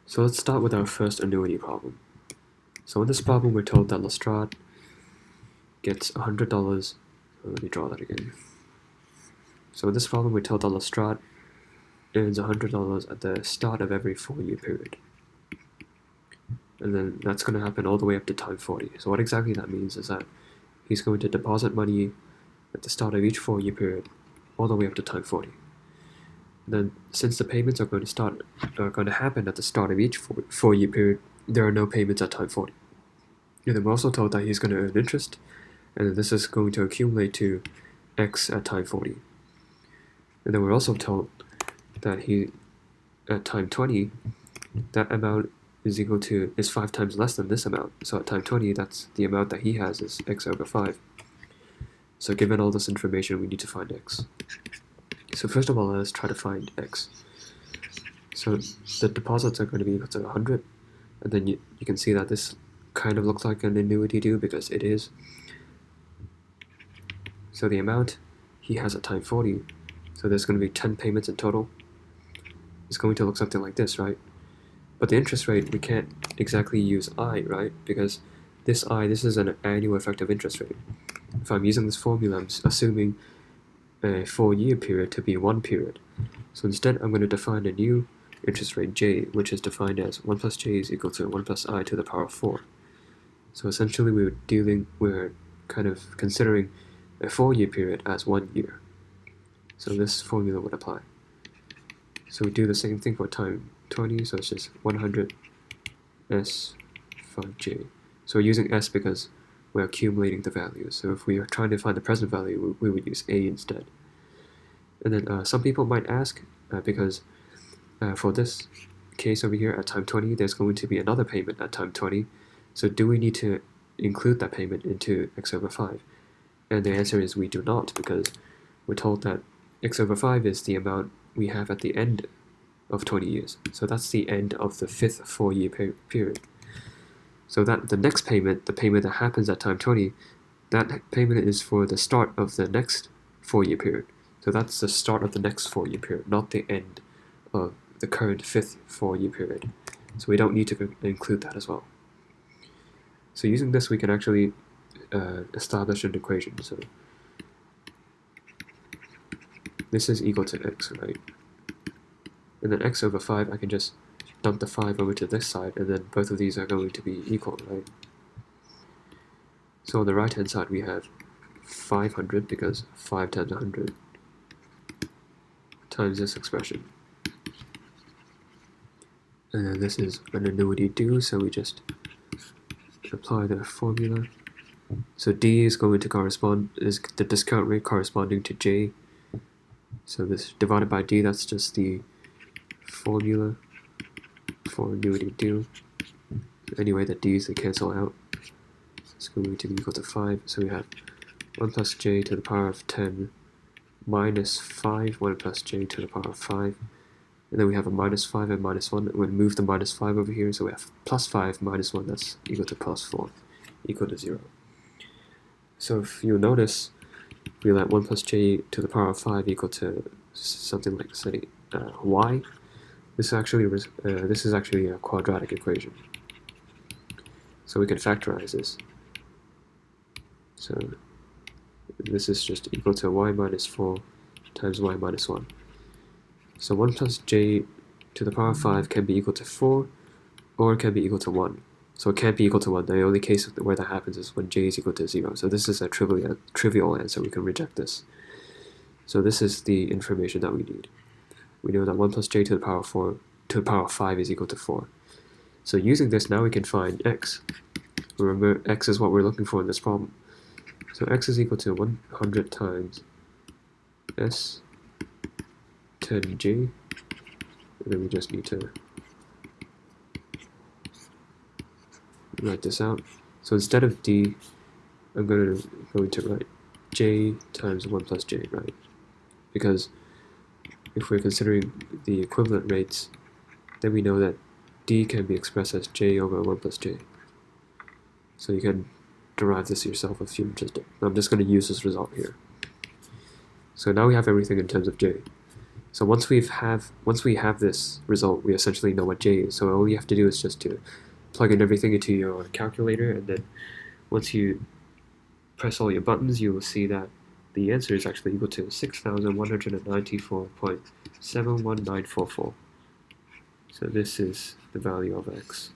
So let's start with our first annuity problem. So in this problem, we're told that Lestrade gets $100. Let me draw that again. So in this problem, we're told that Lestrade earns $100 at the start of every 4-year period. And then that's going to happen all the way up to time 40. So what exactly that means is that he's going to deposit money at the start of each 4-year period all the way up to time 40. And then since the payments are going to happen at the start of each 4-year period, there are no payments at time 40. And then we're also told that he's going to earn interest, and this is going to accumulate to x at time 40. And then we're also told that he, at time 20, that amount is 5 times less than this amount. So at time 20, that's the amount that he has is x over 5. So given all this information, we need to find x. So first of all, let's try to find x. So the deposits are going to be equal to 100, and then you can see that this kind of looks like an annuity due because it is. So the amount he has at time 40, so there's going to be 10 payments in total. It's going to look something like this, right? But the interest rate, we can't exactly use I, right? Because this is an annual effective interest rate. If I'm using this formula, I'm assuming a 4-year period to be 1 period. So instead, I'm going to define a new interest rate j, which is defined as 1 plus j is equal to 1 plus I to the power of 4. So essentially, we're kind of considering a 4-year period as 1 year. So this formula would apply. So we do the same thing for time 20, so it's just 100 s 5j. So we're using s because we're accumulating the values. So if we are trying to find the present value, we would use a instead. And then some people might ask, because for this case over here at time 20, there's going to be another payment at time 20. So do we need to include that payment into x over 5? And the answer is we do not, because we're told that x over 5 is the amount we have at the end of 20 years. So that's the end of the 5th 4-year period. So that the next payment, the payment that happens at time 20, that payment is for the start of the next 4-year period. So that's the start of the next 4-year period, not the end of the current 5th 4-year period. So we don't need to include that as well. So using this, we can actually establish an equation. So this is equal to x, right? And then x over 5, I can just dump the 5 over to this side, and then both of these are going to be equal, right? So on the right hand side, we have 500, because 5 times 100 times this expression. And then this is an annuity due, so we just apply the formula. So d is going to is the discount rate corresponding to j. So this divided by d, that's just the formula for annuity due. Anyway, the d's, they cancel out. It's going to be equal to 5. So we have 1 plus j to the power of 10 minus 5, 1 plus j to the power of 5. And then we have a minus 5 and minus 1. We'll move the minus 5 over here, so we have plus 5 minus 1, that's equal to plus 4, equal to 0. So if you notice, we let 1 plus j to the power of 5 equal to something like, say, y. This is actually a quadratic equation. So we can factorize this. So this is just equal to y minus 4 times y minus 1. So 1 plus j to the power of 5 can be equal to 4, or it can be equal to 1. So it can't be equal to 1. The only case where that happens is when j is equal to 0. So this is a trivial answer. We can reject this. So this is the information that we need. We know that 1 plus j to the power of 4 to the power of 5 is equal to 4. So using this, now we can find x. Remember, x is what we're looking for in this problem. So x is equal to 100 times s 10j, and then we just need to write this out. So instead of d, I'm going to write j times 1 plus j, right? Because if we're considering the equivalent rates, then we know that d can be expressed as j over 1 plus j. So you can derive this yourself if you're interested. I'm just going to use this result here. So now we have everything in terms of j. So once we have this result, we essentially know what j is. So all you have to do is just to plug in everything into your calculator, and then once you press all your buttons, you will see that the answer is actually equal to 6,194.71944. So this is the value of x.